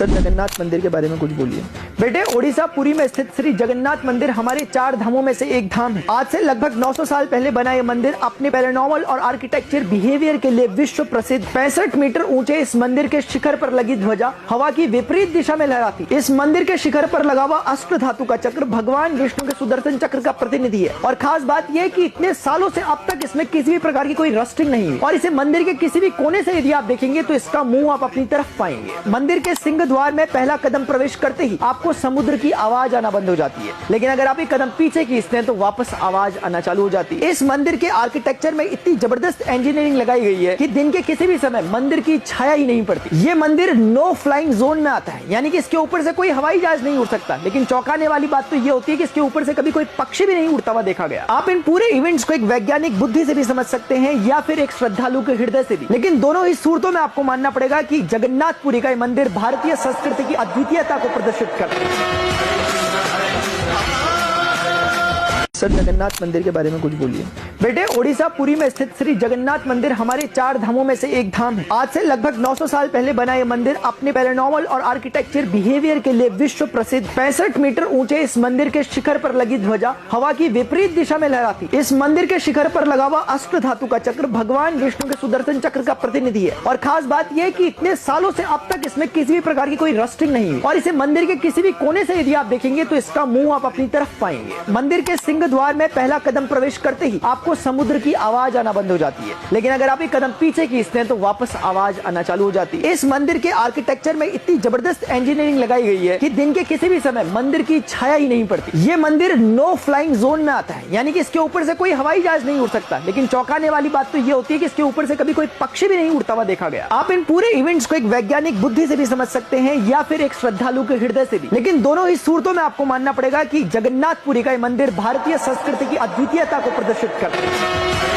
Sir Jagannath मंदिर के बारे में कुछ बोलिए। बेटे, ओडिशा पुरी में स्थित श्री जगन्नाथ मंदिर हमारे 4 धामों में से एक धाम है। आज से लगभग 900 साल पहले बना यह मंदिर अपने पैरानॉर्मल और आर्किटेक्चर बिहेवियर के लिए विश्व प्रसिद्ध 65 मीटर ऊंचे इस मंदिर के शिखर पर लगी ध्वजा हवा की विपरीत दिशा में लहराती। इस मंदिर के शिखर पर लगा हुआ अष्ट धातु का चक्र भगवान विष्णु के सुदर्शन चक्र का प्रतिनिधि है। और खास बात यह कि इतने सालों से अब तक इसमें किसी भी प्रकार की कोई रस्टिंग नहीं हुई। और इसे मंदिर के किसी भी कोने से यदि आप देखेंगे तो इसका मुंह आप अपनी तरफ पाएंगे। मंदिर के सिंह द्वार में पहला कदम प्रवेश करते ही आपको समुद्र की आवाज आना बंद हो जाती है, लेकिन अगर आप एक कदम पीछे खींचते हैं तो वापस आवाज आना चालू हो जाती है। इस मंदिर के आर्किटेक्चर में इतनी जबरदस्त इंजीनियरिंग लगाई गई है कि दिन के किसी भी समय मंदिर की छाया ही नहीं पड़ती। ये मंदिर नो फ्लाइंग जोन में आता है, यानी कि इसके ऊपर से कोई हवाई जहाज नहीं उड़ सकता। लेकिन चौंकाने वाली बात तो ये होती है कि इसके ऊपर से कभी कोई पक्षी भी नहीं उड़ता हुआ देखा गया। आप इन पूरे इवेंट्स को एक वैज्ञानिक बुद्धि से भी समझ सकते हैं या फिर एक श्रद्धालु के हृदय से भी, लेकिन दोनों ही सूरतों में आपको मानना पड़ेगा कि जगन्नाथपुरी का मंदिर भारतीय संस्कृति की अद्वितीयता को प्रदर्शित करता है। सर जगन्नाथ मंदिर के बारे में कुछ बोलिए। बेटे, ओडिशा पुरी में स्थित श्री जगन्नाथ मंदिर हमारे 4 धामों में से एक धाम है। आज से लगभग 900 साल पहले बना यह मंदिर अपने पैरानॉर्मल और आर्किटेक्चर बिहेवियर के लिए विश्व प्रसिद्ध 65 मीटर ऊंचे इस मंदिर के शिखर पर लगी ध्वजा हवा की विपरीत दिशा में लहराती। इस मंदिर के शिखर पर लगा हुआ अष्ट धातु का चक्र भगवान विष्णु के सुदर्शन चक्र का प्रतिनिधि है। और खास बात यह कि इतने सालों से अब तक इसमें किसी भी प्रकार की कोई रस्टिंग नहीं हुई। और इसे मंदिर के किसी भी कोने से यदि आप देखेंगे तो इसका मुंह आप अपनी तरफ पाएंगे। मंदिर के सिंह द्वार में पहला कदम प्रवेश करते ही आपको समुद्र की आवाज आना बंद हो जाती है, लेकिन अगर आप एक कदम पीछे खींचते हैं तो वापस आवाज आना चालू हो जाती है। इस मंदिर के आर्किटेक्चर में इतनी जबरदस्त इंजीनियरिंग लगाई गई है कि दिन के किसी भी समय मंदिर की छाया ही नहीं पड़ती। ये मंदिर नो फ्लाइंग जोन में आता है, यानी कि इसके ऊपर से कोई हवाई जहाज नहीं उड़ सकता। लेकिन चौंकाने वाली बात तो ये होती है कि इसके ऊपर से कभी कोई पक्षी भी नहीं उड़ता हुआ देखा गया। आप इन पूरे इवेंट्स को एक वैज्ञानिक बुद्धि से भी समझ सकते हैं या फिर एक श्रद्धालु के हृदय से भी, लेकिन दोनों ही सूरतों में आपको मानना पड़ेगा कि जगन्नाथपुरी का मंदिर भारतीय संस्कृति की अद्वितीयता को प्रदर्शित करता है।